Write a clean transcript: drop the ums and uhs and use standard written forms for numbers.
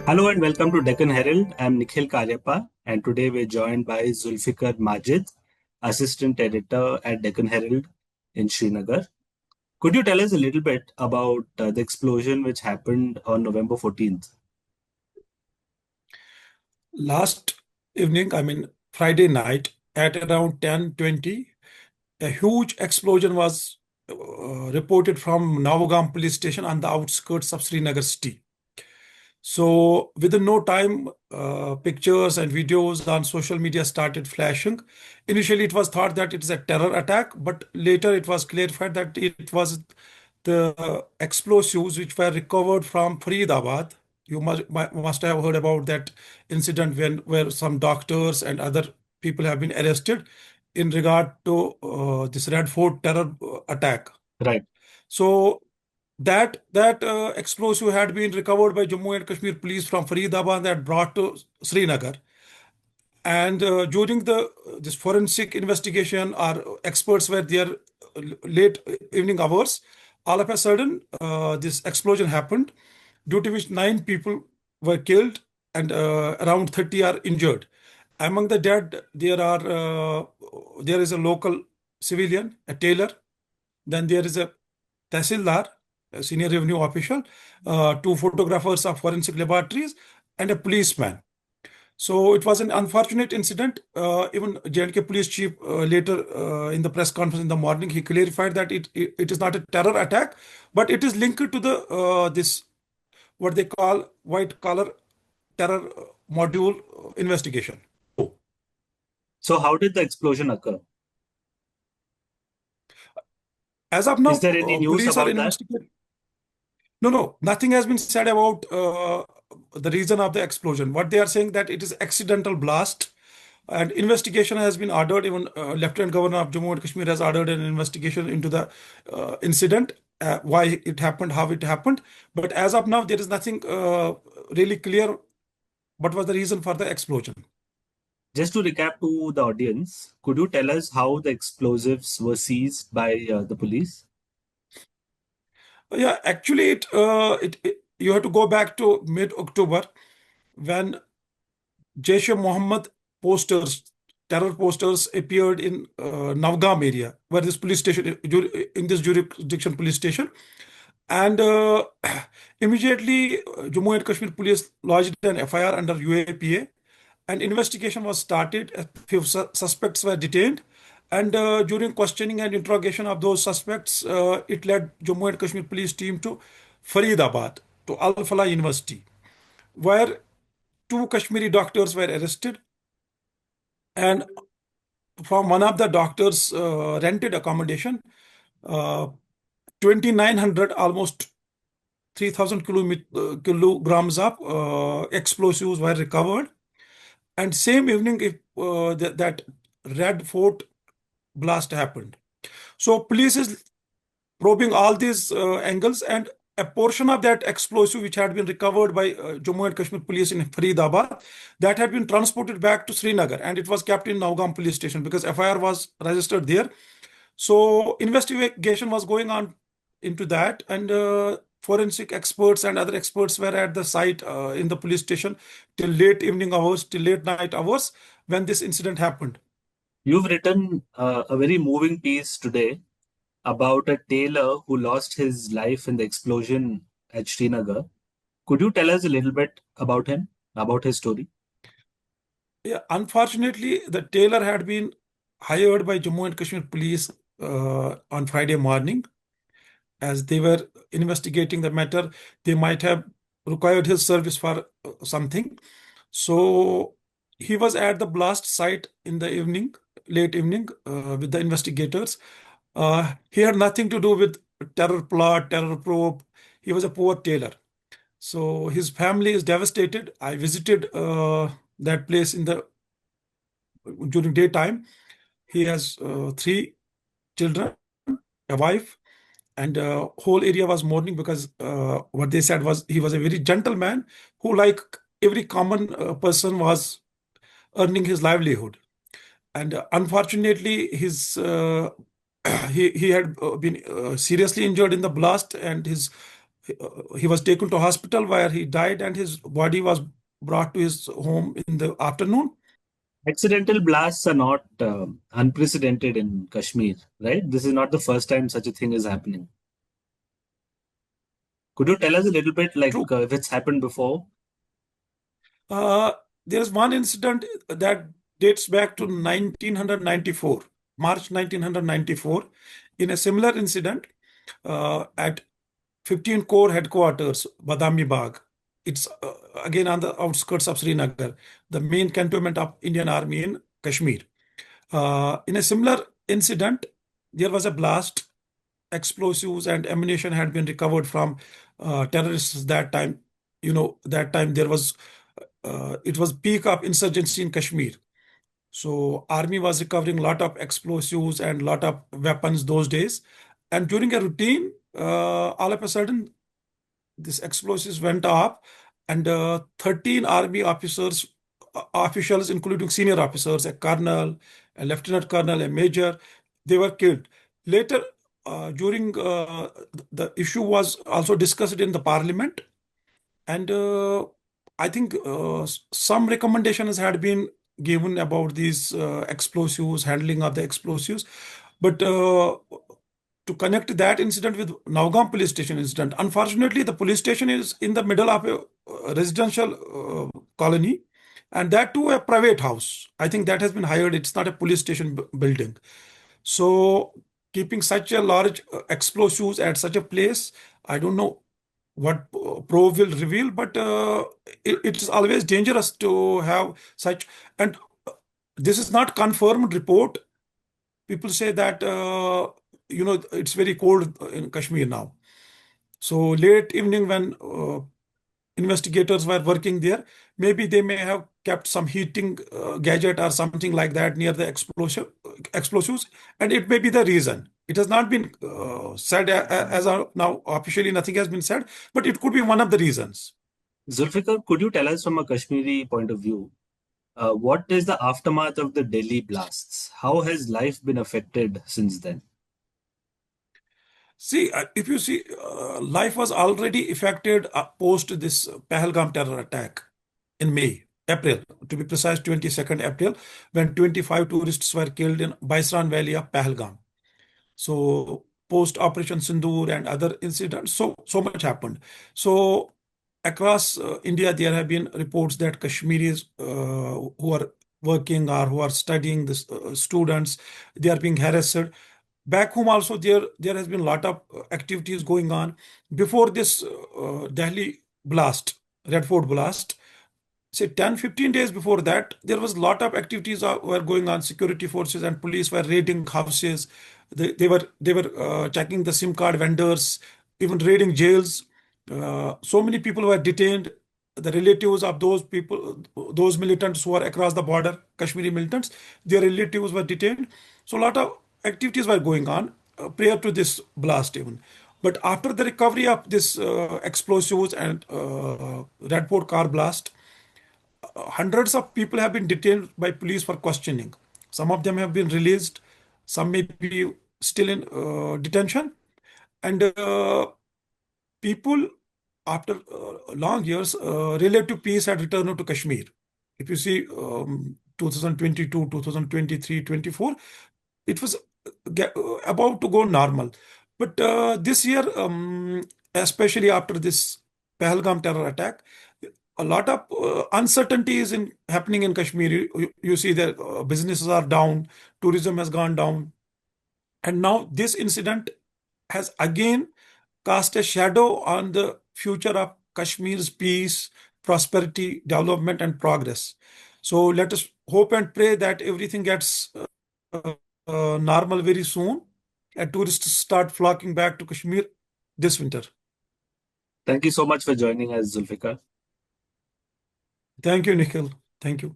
Hello and welcome to Deccan Herald. I'm Nikhil Karyappa, and today we're joined by Zulfikar Majid, Assistant Editor at Deccan Herald in Srinagar. Could you tell us a little bit about the explosion which happened on November 14th? Last evening, Friday night at around 10:20, a huge explosion was reported from Nowgam Police Station on the outskirts of Srinagar city. So within no time, pictures and videos on social media started flashing. Initially, it was thought that it is a terror attack, but later it was clarified that it was the explosives which were recovered from Faridabad. You must have heard about that incident where some doctors and other people have been arrested in regard to this Red Fort terror attack. Right. So that explosive had been recovered by Jammu and Kashmir police from Faridabad and brought to Srinagar. And during this forensic investigation, our experts were there late evening hours. All of a sudden, this explosion happened, due to which 9 people were killed and around 30 are injured. Among the dead, there is a local civilian, a tailor. Then there is a Tahsildar, a senior revenue official, 2 photographers of forensic laboratories, and a policeman. So it was an unfortunate incident. Even J&K Police Chief later in the press conference in the morning, he clarified that it is not a terror attack, but it is linked to the this what they call white collar terror module investigation. So how did the explosion occur? As of now, is there any news police about are investigating. No, nothing has been said about the reason of the explosion. What they are saying that it is accidental blast, and investigation has been ordered. Even Lieutenant Governor of Jammu and Kashmir has ordered an investigation into the incident, why it happened, how it happened. But as of now, there is nothing really clear what was the reason for the explosion. Just to recap to the audience, could you tell us how the explosives were seized by the police? Yeah, actually, you have to go back to mid-October when Jaish-e-Mohammed posters, terror posters appeared in Nowgam area, where this police station, in this jurisdiction police station. And immediately, Jammu and Kashmir police lodged an FIR under UAPA, and investigation was started. A few suspects were detained. And during questioning and interrogation of those suspects, it led Jammu and Kashmir police team to Faridabad, to Al Falah University, where 2 Kashmiri doctors were arrested. And from one of the doctors rented accommodation, 2,900, almost 3,000 kilograms of explosives were recovered. And same evening, that Red Fort blast happened. So police is probing all these angles, and a portion of that explosive which had been recovered by Jammu and Kashmir police in Faridabad, that had been transported back to Srinagar, and it was kept in Nowgam police station because FIR was registered there. So investigation was going on into that, and forensic experts and other experts were at the site in the police station till late evening hours, till late night hours when this incident happened. You've written a very moving piece today about a tailor who lost his life in the explosion at Srinagar. Could you tell us a little bit about him, about his story? Yeah, unfortunately, the tailor had been hired by Jammu and Kashmir police on Friday morning. As they were investigating the matter, they might have required his service for something. So he was at the blast site in the evening, late evening, with the investigators. He had nothing to do with terror plot, terror probe. He was a poor tailor. So his family is devastated. I visited that place in the during daytime. He has three children, a wife, and whole area was mourning because what they said was he was a very gentle man who, like every common person, was earning his livelihood. And unfortunately, his he had been seriously injured in the blast, and he was taken to hospital where he died, and his body was brought to his home in the afternoon. Accidental blasts are not unprecedented in Kashmir, right? This is not the first time such a thing is happening. Could you tell us a little bit, like, True. if it's happened before? Uh, there's one incident that dates back to 1994, March 1994. In a similar incident at 15 Corps headquarters, Badami Bagh. It's again on the outskirts of Srinagar, the main cantonment of Indian Army in Kashmir. In a similar incident, there was a blast. Explosives and ammunition had been recovered from terrorists that time. That time there was it was peak of insurgency in Kashmir. So army was recovering lot of explosives and lot of weapons those days. And during a routine, all of a sudden, these explosives went off, and 13 army officials, including senior officers, a colonel, a lieutenant colonel, a major, they were killed. Later, during the issue was also discussed in the parliament, and I think some recommendations had been given about these explosives, handling of the explosives. But to connect that incident with Nowgam police station incident, unfortunately, the police station is in the middle of a residential colony, and that too a private house. I think that has been hired. It's not a police station building. So keeping such a large explosives at such a place, I don't know what probe will reveal, but it's always dangerous to have such. And this is not confirmed report. People say that it's very cold in Kashmir now. So late evening when investigators were working there, maybe they may have kept some heating gadget or something like that near the explosives, and it may be the reason. It has not been said as of now. Officially, nothing has been said, but it could be one of the reasons. Zulfikar, could you tell us from a Kashmiri point of view, what is the aftermath of the Delhi blasts? How has life been affected since then? See, if you see, life was already affected post this Pahalgam terror attack in April, to be precise, 22nd April, when 25 tourists were killed in Baisran Valley of Pahalgam. So post Operation Sindoor and other incidents, so much happened. So across India, there have been reports that Kashmiris who are working or who are studying, the students, they are being harassed. Back home also, there has been a lot of activities going on before this Delhi blast, Red Fort blast. Say 10, 15 days before that, there was a lot of activities were going on. Security forces and police were raiding houses. They were checking the SIM card vendors, even raiding jails. So many people were detained. The relatives of those people, those militants who are across the border, Kashmiri militants, their relatives were detained. So a lot of activities were going on prior to this blast even. But after the recovery of this explosives and Red Fort car blast, hundreds of people have been detained by police for questioning. Some of them have been released. Some may be still in detention. And people, after long years, relative peace had returned to Kashmir. If you see 2022, 2023, 24, it was about to go normal. But this year, especially after this Pahalgam terror attack, a lot of uncertainty is happening in Kashmir. You see that businesses are down, tourism has gone down, and now this incident has again cast a shadow on the future of Kashmir's peace, prosperity, development, and progress. So let us hope and pray that everything gets normal very soon and tourists start flocking back to Kashmir this winter. Thank you so much for joining us, Zulfikar. Thank you, Nikhil. Thank you.